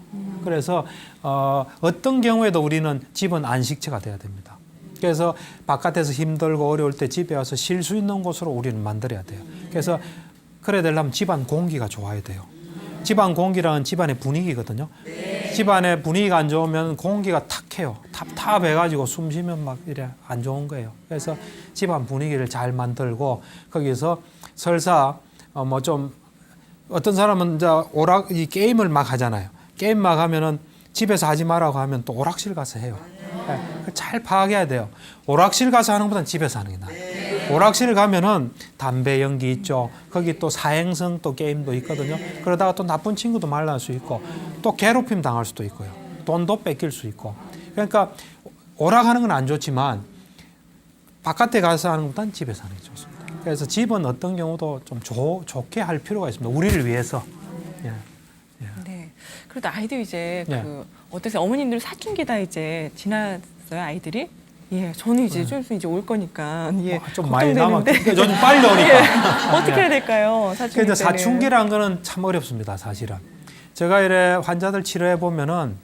그래서 어떤 경우에도 우리는 집은 안식처가 돼야 됩니다. 그래서 바깥에서 힘들고 어려울 때 집에 와서 쉴 수 있는 곳으로 우리는 만들어야 돼요. 그래서 그래야 되려면 집안 공기가 좋아야 돼요. 집안 공기랑은 집안의 분위기거든요. 집안의 분위기가 안 좋으면 공기가 탁해요. 답답해가지고 숨 쉬면 막 이래 안 좋은 거예요. 그래서 집안 분위기를 잘 만들고 거기서 설사 뭐 좀 어떤 사람은 이제 이 게임을 막 하잖아요. 게임 막 하면은 집에서 하지 말라고 하면 또 오락실 가서 해요. 네. 잘 파악해야 돼요. 오락실 가서 하는 것보다는 집에서 하는 게 나아요. 오락실 가면은 담배 연기 있죠. 거기 또 사행성 또 게임도 있거든요. 그러다가 또 나쁜 친구도 만날 수 있고 또 괴롭힘 당할 수도 있고요. 돈도 뺏길 수 있고. 그러니까 오락하는 건 안 좋지만 바깥에 가서 하는 것보다는 집에서 하는 게 좋습니다. 그래서 집은 어떤 경우도 좀 좋게 할 필요가 있습니다. 우리를 위해서. 예. 예. 네. 그래도 아이들 이제 예. 어떠세요? 어머님들 사춘기 다 이제 지났어요, 아이들이? 예, 저는 이제 좀 이제 올 거니까 좀 많이 걱정되는데. 좀 빨리 오니까. 예. 어떻게 해야 될까요? 사춘기 때는. 사춘기란 거는 참 어렵습니다, 사실은. 제가 이래 환자들 치료해 보면은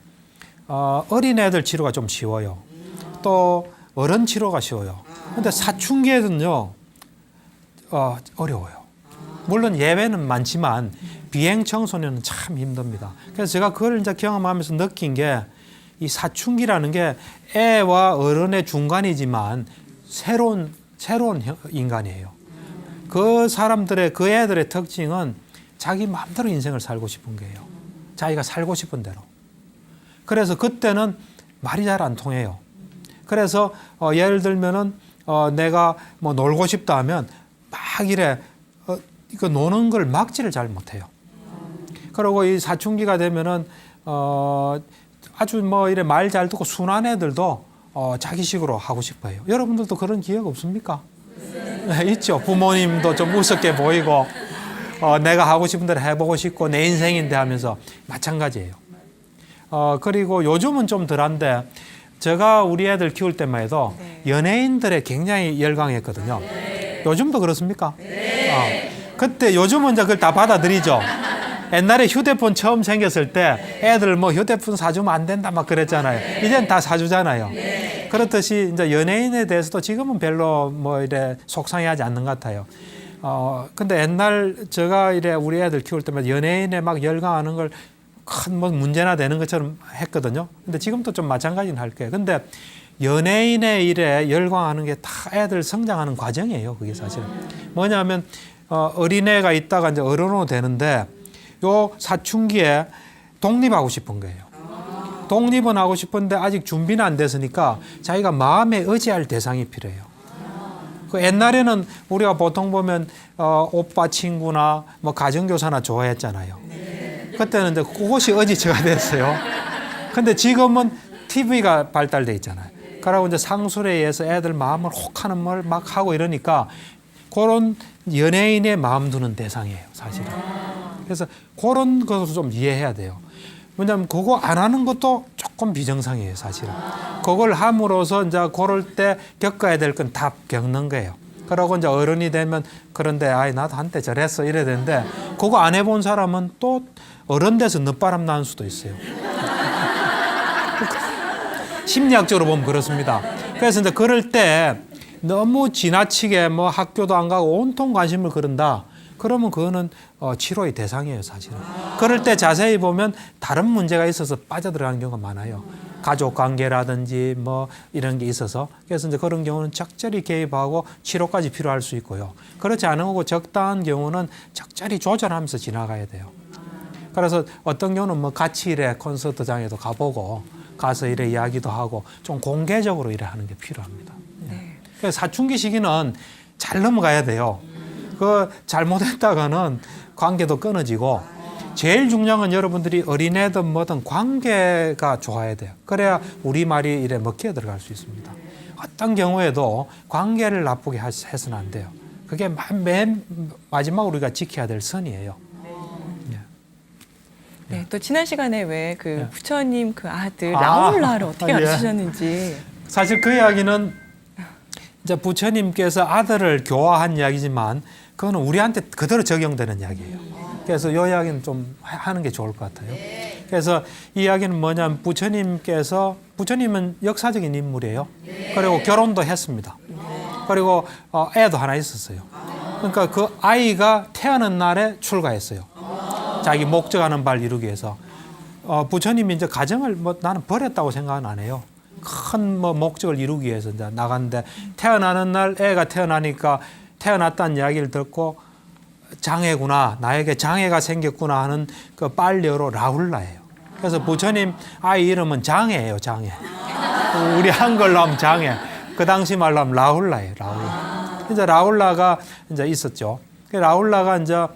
어린애들 치료가 좀 쉬워요. 또 어른 치료가 쉬워요. 근데 사춘기에는요 어려워요. 물론 예외는 많지만 비행 청소년은 참 힘듭니다. 그래서 제가 그걸 이제 경험하면서 느낀 게 이 사춘기라는 게 애와 어른의 중간이지만 새로운 인간이에요. 그 사람들의 그 애들의 특징은 자기 마음대로 인생을 살고 싶은 거예요. 자기가 살고 싶은 대로. 그래서 그때는 말이 잘 안 통해요. 그래서 예를 들면은 내가 뭐 놀고 싶다 하면 막 이래 이거 노는 걸 막지를 잘 못해요. 그리고 이 사춘기가 되면은 아주 뭐 이래 말 잘 듣고 순한 애들도 자기식으로 하고 싶어요. 여러분들도 그런 기억 없습니까? 네, 있죠. 부모님도 좀 우습게 보이고 내가 하고 싶은 대로 해보고 싶고 내 인생인데 하면서 마찬가지예요. 그리고 요즘은 좀 덜한데 제가 우리 애들 키울 때만 해도 연예인들에 굉장히 열광했거든요. 요즘도 그렇습니까? 그때 요즘은 이제 그걸 다 받아들이죠. 옛날에 휴대폰 처음 생겼을 때 애들 뭐 휴대폰 사주면 안 된다 막 그랬잖아요. 이젠 다 사주잖아요. 그렇듯이 이제 연예인에 대해서도 지금은 별로 뭐 이래 속상해하지 않는 것 같아요. 근데 옛날 제가 이래 우리 애들 키울 때마다 연예인에 막 열광하는 걸 큰 뭐 문제나 되는 것처럼 했거든요. 근데 지금도 좀 마찬가지는 할 거예요. 근데 연예인의 일에 열광하는 게 다 애들 성장하는 과정이에요. 그게 사실은. 뭐냐면 어린애가 있다가 이제 어른으로 되는데 요 사춘기에 독립하고 싶은 거예요. 독립은 하고 싶은데 아직 준비는 안 됐으니까 자기가 마음에 의지할 대상이 필요해요. 그 옛날에는 우리가 보통 보면 오빠 친구나 뭐 가정교사나 좋아했잖아요. 그때는 이제 그것이 의지처가 됐어요. 근데 지금은 TV가 발달돼 있잖아요. 그러고 이제 상술에 의해서 애들 마음을 혹하는 걸 막 하고 이러니까 그런 연예인의 마음 두는 대상이에요, 사실은. 그래서 그런 것을 좀 이해해야 돼요. 왜냐하면 그거 안 하는 것도 조금 비정상이에요, 사실은. 그걸 함으로써 이제 그럴 때 겪어야 될 건 다 겪는 거예요. 그러고 이제 어른이 되면 그런데 아이 나도 한때 저랬어 이래야 되는데 그거 안 해본 사람은 또 어른 돼서 늦바람 나는 수도 있어요. 심리학적으로 보면 그렇습니다. 그래서 이제 그럴 때 너무 지나치게 뭐 학교도 안 가고 온통 관심을 그런다. 그러면 그거는 치료의 대상이에요, 사실은. 그럴 때 자세히 보면 다른 문제가 있어서 빠져들어가는 경우가 많아요. 가족 관계라든지 뭐 이런 게 있어서. 그래서 이제 그런 경우는 적절히 개입하고 치료까지 필요할 수 있고요. 그렇지 않은 거고 적당한 경우는 적절히 조절하면서 지나가야 돼요. 그래서 어떤 경우는 뭐 같이 이래 콘서트장에도 가보고 가서 이래 이야기도 하고 좀 공개적으로 이래 하는 게 필요합니다. 네. 그래서 사춘기 시기는 잘 넘어가야 돼요. 그 잘못했다가는 관계도 끊어지고 제일 중요한 건 여러분들이 어린애든 뭐든 관계가 좋아야 돼요. 그래야 우리 말이 이래 먹히어 들어갈 수 있습니다. 어떤 경우에도 관계를 나쁘게 해서는 안 돼요. 그게 맨 마지막으로 우리가 지켜야 될 선이에요. 네, 또 지난 시간에 왜 그 부처님 그 아들 아, 라울라를 어떻게 예. 아시셨는지. 사실 그 이야기는 이제 부처님께서 아들을 교화한 이야기지만 그거는 우리한테 그대로 적용되는 이야기예요. 그래서 이 이야기는 좀 하는 게 좋을 것 같아요. 그래서 이 이야기는 뭐냐면 부처님은 역사적인 인물이에요. 그리고 결혼도 했습니다. 그리고 애도 하나 있었어요. 그러니까 그 아이가 태어난 날에 출가했어요. 자기 목적하는 바를 이루기 위해서. 부처님이 이제 가정을 뭐 나는 버렸다고 생각은 안 해요. 큰 뭐 목적을 이루기 위해서 이제 나갔는데 태어나는 날 애가 태어나니까 태어났다는 이야기를 듣고 장애구나, 나에게 장애가 생겼구나 하는 그 빨려로 라울라예요. 그래서 부처님 아이 이름은 장애예요, 장애. 우리 한글로 하면 장애. 그 당시 말로 하면 라울라예요, 라울라. 이제 라울라가 이제 있었죠. 라울라가 이제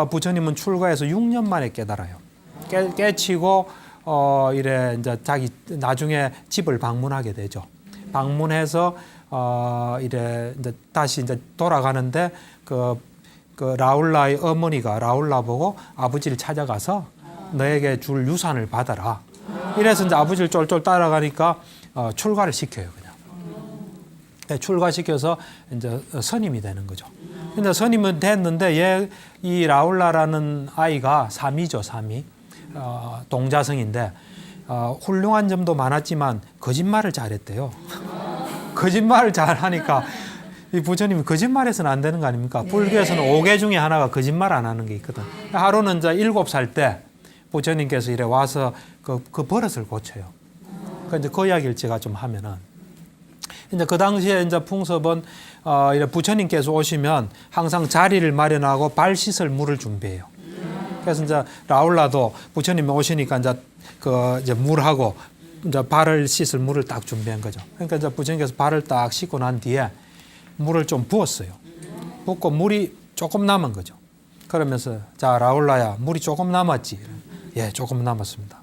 부처님은 출가해서 6년 만에 깨달아요. 깨치고 이래 이제 자기 나중에 집을 방문하게 되죠. 방문해서 이래 이제 다시 이제 돌아가는데 그 라울라의 어머니가 라울라 보고 아버지를 찾아가서 너에게 줄 유산을 받아라. 이래서 이제 아버지를 쫄쫄 따라가니까 출가를 시켜요, 그냥. 출가시켜서 이제 선임이 되는 거죠. 근데 선임은 됐는데 이 라울라라는 아이가 사미죠, 사미. 동자성인데 훌륭한 점도 많았지만 거짓말을 잘했대요. 거짓말을 잘하니까 이 부처님이 거짓말해서는 안 되는 거 아닙니까? 불교에서는 5개 중에 하나가 거짓말 안 하는 게 있거든. 하루는 이제 7살 때 부처님께서 이래 와서 그 버릇을 고쳐요. 이제 그 이야기를 제가 좀 하면은 이제 그 당시에 이제 풍습은 이래 부처님께서 오시면 항상 자리를 마련하고 발 씻을 물을 준비해요. 그래서 이제 라울라도 부처님이 오시니까 이제 물하고 이제 발을 씻을 물을 딱 준비한 거죠. 그러니까 이제 부처님께서 발을 딱 씻고 난 뒤에 물을 좀 부었어요. 붓고 물이 조금 남은 거죠. 그러면서 자 라울라야 물이 조금 남았지? 예, 조금 남았습니다.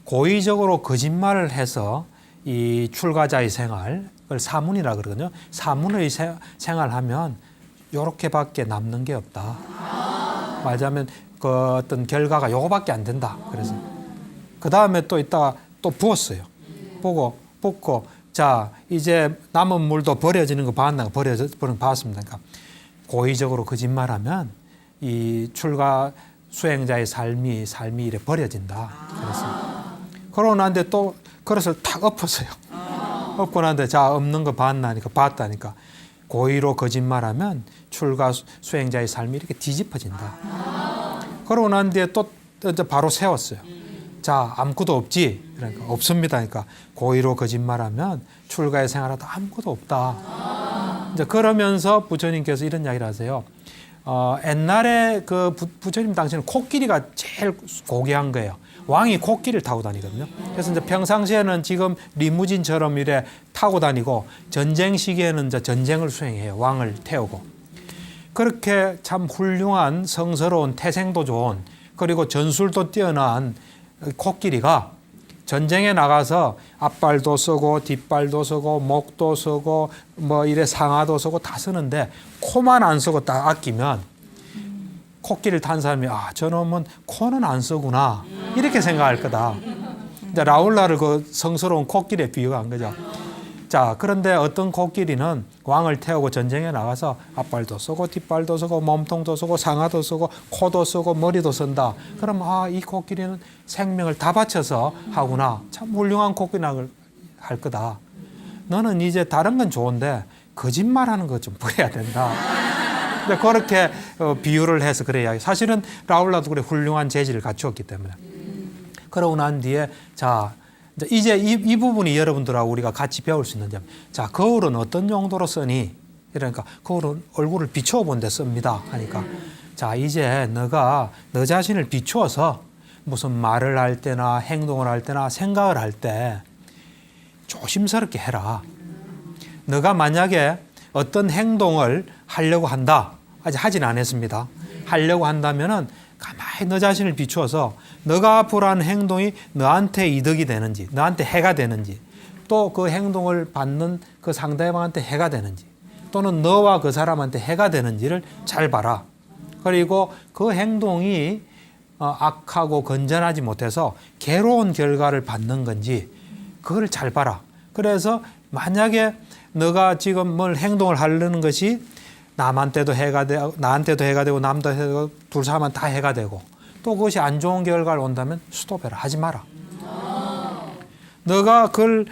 고의적으로 거짓말을 해서 이 출가자의 생활, 그걸 사문이라 그러거든요. 사문의 생활하면 요렇게밖에 남는 게 없다. 말하자면 그 어떤 결과가 요거밖에 안 된다. 그래서 그 다음에 또 이따가 또 부었어요. 붓고 자 이제 남은 물도 버려지는 거 봤나? 버려진 거 봤습니다. 그러니까 고의적으로 거짓말하면 이 출가 수행자의 삶이 이래 버려진다. 그래서 그러고 난데 또 그릇을 탁 엎었어요. 엎고 난데 자 없는 거 봤나니까 봤다니까 고의로 거짓말하면 출가 수행자의 삶이 이렇게 뒤집어진다. 그러고 난 뒤에 또 이제 바로 세웠어요. 자 아무것도 없지? 그러니까 없습니다. 그러니까 고의로 거짓말하면 출가의 생활하다 아무것도 없다. 이제 그러면서 부처님께서 이런 이야기를 하세요. 옛날에 그 부처님 당시에는 코끼리가 제일 고귀한 거예요. 왕이 코끼리를 타고 다니거든요. 그래서 이제 평상시에는 지금 리무진처럼 이래 타고 다니고 전쟁 시기에는 이제 전쟁을 수행해요. 왕을 태우고. 그렇게 참 훌륭한 성스러운 태생도 좋은 그리고 전술도 뛰어난 코끼리가 전쟁에 나가서 앞발도 쓰고 뒷발도 쓰고 목도 쓰고 뭐 이래 상하도 쓰고 다 쓰는데 코만 안 쓰고 딱 아끼면 코끼리를 탄 사람이 저놈은 코는 안 쓰구나 이렇게 생각할 거다. 이제 라울라를 그 성스러운 코끼리에 비유한 거죠. 자, 그런데 어떤 코끼리는 왕을 태우고 전쟁에 나가서 앞발도 쓰고 뒷발도 쓰고 몸통도 쓰고 상하도 쓰고 코도 쓰고 머리도 쓴다. 그럼 이 코끼리는 생명을 다 바쳐서 하구나. 참 훌륭한 코끼리를 할 거다. 너는 이제 다른 건 좋은데 거짓말하는 거 좀 버려야 된다. 근데 그렇게 비유를 해서 그래야 사실은 라울라도 그래 훌륭한 재질을 갖추었기 때문에. 그러고 난 뒤에 자 이제 이 부분이 여러분들하고 우리가 같이 배울 수 있는 점. 자, 거울은 어떤 용도로 쓰니? 이러니까 거울은 얼굴을 비추어 본 데 씁니다. 하니까 자, 이제 너가 너 자신을 비추어서 무슨 말을 할 때나 행동을 할 때나 생각을 할 때 조심스럽게 해라. 너가 만약에 어떤 행동을 하려고 한다. 아직 하진 않았습니다. 하려고 한다면은 가만히 너 자신을 비추어서 너가 앞으로 하는 행동이 너한테 이득이 되는지, 너한테 해가 되는지, 또 그 행동을 받는 그 상대방한테 해가 되는지, 또는 너와 그 사람한테 해가 되는지를 잘 봐라. 그리고 그 행동이 악하고 건전하지 못해서 괴로운 결과를 받는 건지 그걸 잘 봐라. 그래서 만약에 너가 지금 뭘 행동을 하려는 것이 남한테도 해가 되고 나한테도 해가 되고 남도 해가 되고 둘 사람은 다 해가 되고 또 그것이 안 좋은 결과를 온다면 스톱해라. 하지 마라. 너가 그걸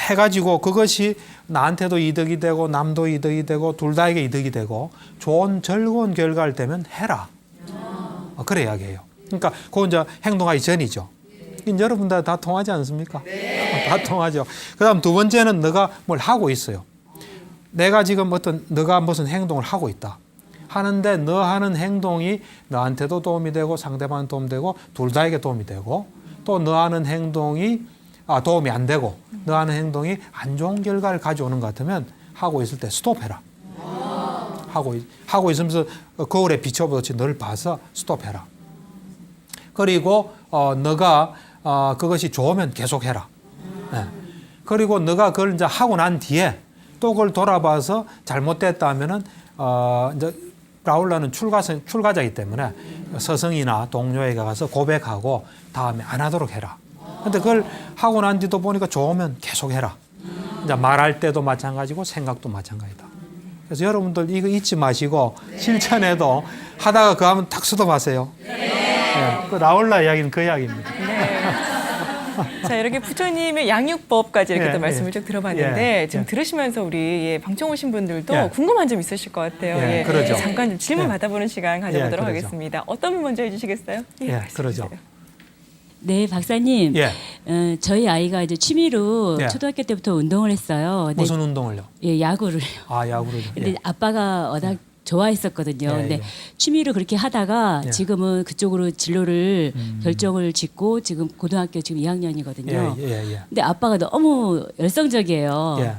해가지고 그것이 나한테도 이득이 되고 남도 이득이 되고 둘 다에게 이득이 되고 좋은 즐거운 결과를 되면 해라. 그래 이야기해요. 그러니까 그건 이제 행동하기 전이죠. 여러분들 다 통하지 않습니까? 네. 다 통하죠. 그다음 두 번째는 너가 뭘 하고 있어요. 내가 지금 너가 무슨 행동을 하고 있다. 하는데 너 하는 행동이 너한테도 도움이 되고 상대방한테 도움이 되고 둘 다에게 도움이 되고 또 너 하는 행동이 도움이 안 되고 너 하는 행동이 안 좋은 결과를 가져오는 것 같으면 하고 있을 때 스톱해라. 하고 있으면서 거울에 비춰보듯이 널 봐서 스톱해라. 그리고 너가 그것이 좋으면 계속해라. 네. 그리고 너가 그걸 이제 하고 난 뒤에 또 그걸 돌아봐서 잘못됐다 하면은 이제 라울라는 출가자이기 때문에 스승이나 동료에게 가서 고백하고 다음에 안 하도록 해라. 근데 그걸 하고 난 뒤도 보니까 좋으면 계속해라. 이제 말할 때도 마찬가지고 생각도 마찬가지다. 그래서 여러분들 이거 잊지 마시고 실천해도 하다가 그 하면 탁 스톱하세요. 네. 그 라울라 이야기는 그 이야기입니다. 네. 자, 이렇게 부처님의 양육법까지 이렇게 또 말씀을 쭉 들어봤는데 지금 들으시면서 우리 방청 오신 분들도 궁금한 점 있으실 것 같아요. 그러죠. 잠깐 좀 질문 받아보는 시간 가져보도록 하겠습니다. 어떤 분 먼저 해주시겠어요? 그러죠. 네, 박사님. 저희 아이가 이제 취미로 초등학교 때부터 운동을 했어요. 무슨 운동을요? 야구를요. 야구를요. 근데 아빠가 워낙 좋아했었거든요. 근데 취미로 그렇게 하다가 지금은 그쪽으로 진로를 결정을 짓고 지금 고등학교 지금 2학년이거든요. 근데 아빠가 너무 열성적이에요.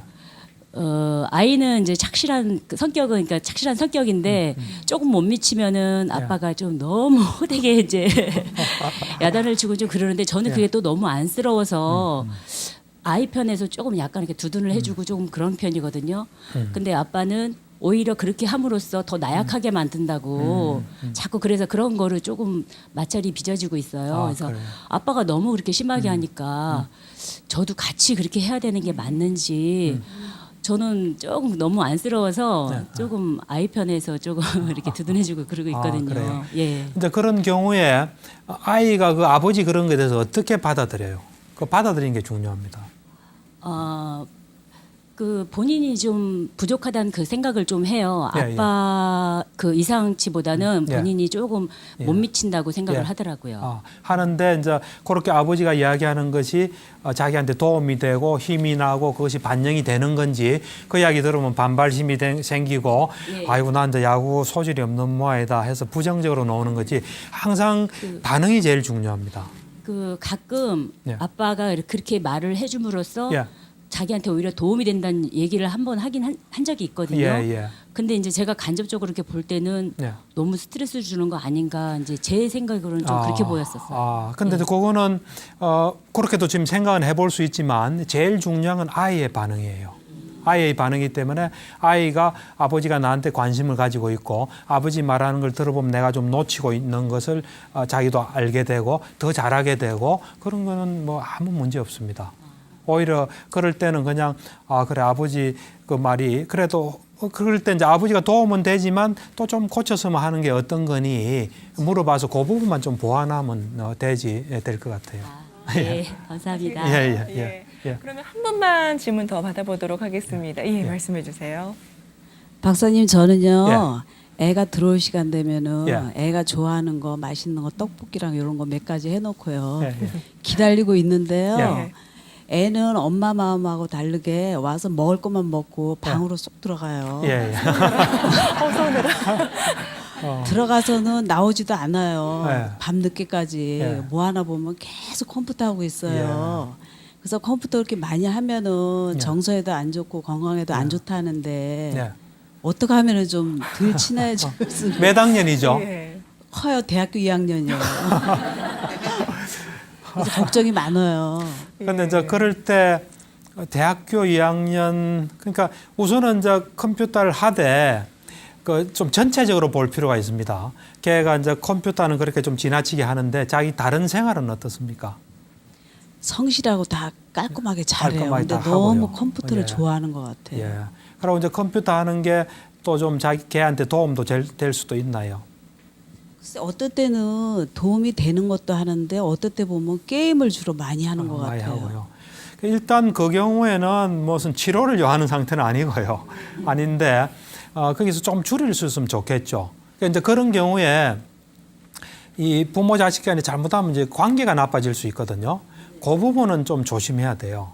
아이는 이제 착실한 성격은 그러니까 착실한 성격인데 조금 못 미치면은 아빠가 좀 너무 되게 이제 야단을 치고 좀 그러는데 저는 그게 또 너무 안쓰러워서 아이 편에서 조금 약간 이렇게 두둔을 해주고 조금 그런 편이거든요. 근데 아빠는 오히려 그렇게 함으로써 더 나약하게 만든다고 자꾸 그래서 그런 거를 조금 마찰이 빚어지고 있어요. 그래서 그래요. 아빠가 너무 그렇게 심하게 하니까 저도 같이 그렇게 해야 되는 게 맞는지 저는 조금 너무 안쓰러워서 조금 아이 편에서 조금 이렇게 두둔해주고 그러고 있거든요. 그래요? 예. 이제 그런 경우에 아이가 그 아버지 그런 거에 대해서 어떻게 받아들여요? 그 받아들이는 게 중요합니다. 그 본인이 좀 부족하다는 그 생각을 좀 해요. 아빠 그 이상치보다는 본인이 조금 못 미친다고 생각을 하더라고요. 하는데 이제 그렇게 아버지가 이야기하는 것이 자기한테 도움이 되고 힘이 나고 그것이 반영이 되는 건지 그 이야기 들으면 반발심이 생기고 아이고 나 이제 야구 소질이 없는 모양이다 해서 부정적으로 나오는 거지 항상 반응이 제일 중요합니다. 그 가끔 아빠가 그렇게 말을 해줌으로써 자기한테 오히려 도움이 된다는 얘기를 한번 하긴 한 적이 있거든요. 근데 이제 제가 간접적으로 이렇게 볼 때는 너무 스트레스 주는 거 아닌가 이제 제 생각으로는 좀 그렇게 보였었어요. 근데 그거는 그렇게도 지금 생각은 해볼 수 있지만 제일 중요한 건 아이의 반응이에요. 아이의 반응이기 때문에 아이가 아버지가 나한테 관심을 가지고 있고 아버지 말하는 걸 들어보면 내가 좀 놓치고 있는 것을 자기도 알게 되고 더 잘하게 되고 그런 거는 뭐 아무 문제 없습니다. 오히려 그럴 때는 그냥 아 그래 아버지 그 말이 그래도 그럴 때 이제 아버지가 도움은 되지만 또 좀 고쳤으면 하는 게 어떤 거니 물어봐서 그 부분만 좀 보완하면 될 것 같아요. 네, 감사합니다. 예. 그러면 한 분만 질문 더 받아보도록 하겠습니다. 말씀해 주세요. 박사님 저는요. 애가 들어올 시간 되면은 예. 애가 좋아하는 거 맛있는 거 떡볶이랑 이런 거 몇 가지 해놓고요. 예. 기다리고 있는데요. 예. 애는 엄마 마음하고 다르게 와서 먹을 것만 먹고 방으로 쏙 들어가요. 예. 서운해라. 들어가서는 나오지도 않아요. 예. 밤 늦게까지 예. 뭐 하나 보면 계속 컴퓨터 하고 있어요. 그래서 컴퓨터 이렇게 많이 하면은 예. 정서에도 안 좋고 건강에도 안 좋다는데 예. 어떻게 하면은 좀 덜 친해질 수 몇 학년이죠? 예. 커요. 대학교 2학년이에요. 그래서 걱정이 많아요. 근데 이제 그럴 때 대학교 2학년 그러니까 우선은 이제 컴퓨터를 하되 그 좀 전체적으로 볼 필요가 있습니다. 걔가 이제 컴퓨터는 그렇게 좀 지나치게 하는데 자기 다른 생활은 어떻습니까? 성실하고 다 깔끔하게 잘해요. 깔끔하게 근데 다 너무 하고요. 컴퓨터를 예. 좋아하는 것 같아요. 예. 그리고 이제 컴퓨터 하는 게 또 좀 자기 걔한테 도움도 될 수도 있나요? 글쎄, 어떨 때는 도움이 되는 것도 하는데 어떨 때 보면 게임을 주로 많이 하는 것 많이 같아요. 하고요. 일단 그 경우에는 무슨 치료를 요하는 상태는 아니고요. 아닌데 거기서 좀 줄일 수 있으면 좋겠죠. 그러니까 이제 그런 경우에 이 부모 자식 간에 잘못하면 이제 관계가 나빠질 수 있거든요. 그 부분은 좀 조심해야 돼요.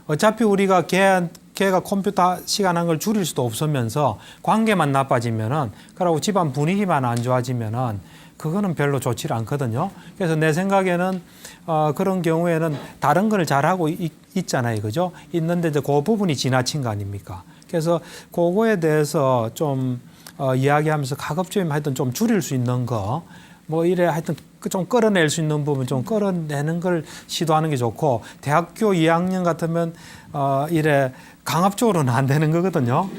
어차피 우리가 걔가 컴퓨터 시간 한 걸 줄일 수도 없으면서 관계만 나빠지면은 그러고 집안 분위기만 안 좋아지면은 그거는 별로 좋지 않거든요. 그래서 내 생각에는 그런 경우에는 다른 걸 잘하고 있잖아요. 그죠? 있는데 이제 그 부분이 지나친 거 아닙니까? 그래서 그거에 대해서 좀 이야기하면서 가급적이면 하여튼 좀 줄일 수 있는 거 뭐 이래 하여튼 좀 끌어낼 수 있는 부분 좀 끌어내는 걸 시도하는 게 좋고 대학교 2학년 같으면 이래 강압적으로는 안 되는 거거든요.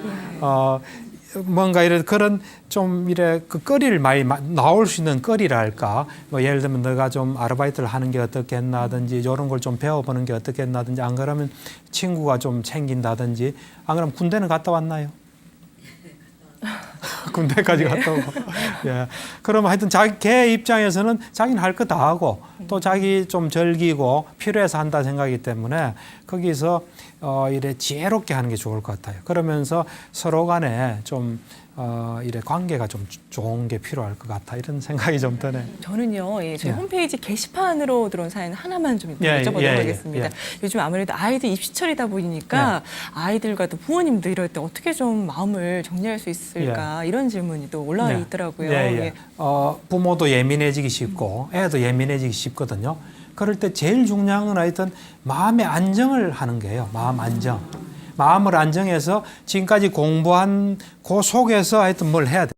뭔가 이런 그런 좀 이래 그 거리를 많이 나올 수 있는 거리랄까 뭐 예를 들면 너가 좀 아르바이트를 하는 게 어떻겠나든지 이런 걸 좀 배워보는 게 어떻겠나든지 안 그러면 친구가 좀 챙긴다든지 안 그러면 군대는 갔다 왔나요? 군대까지 갔다 오고. 예. 그러면 하여튼 걔 입장에서는 자기는 할 거 다 하고 또 자기 좀 즐기고 필요해서 한다 생각이기 때문에 거기서 이래 지혜롭게 하는 게 좋을 것 같아요. 그러면서 서로 간에 좀 이래 관계가 좀 좋은 게 필요할 것 같아 이런 생각이 좀 드네요. 저는요, 저희 홈페이지 게시판으로 들어온 사연 하나만 좀 여쭤보도록 하겠습니다. 요즘 아무래도 아이들 입시철이다 보니까 아이들과 또 부모님도 이럴 때 어떻게 좀 마음을 정리할 수 있을까 이런 질문이 또 올라와 있더라고요. 부모도 예민해지기 쉽고 애도 예민해지기 쉽거든요. 그럴 때 제일 중요한 건 하여튼 마음의 안정을 하는 거예요. 마음 안정. 마음을 안정해서 지금까지 공부한 그 속에서 하여튼 뭘 해야 돼.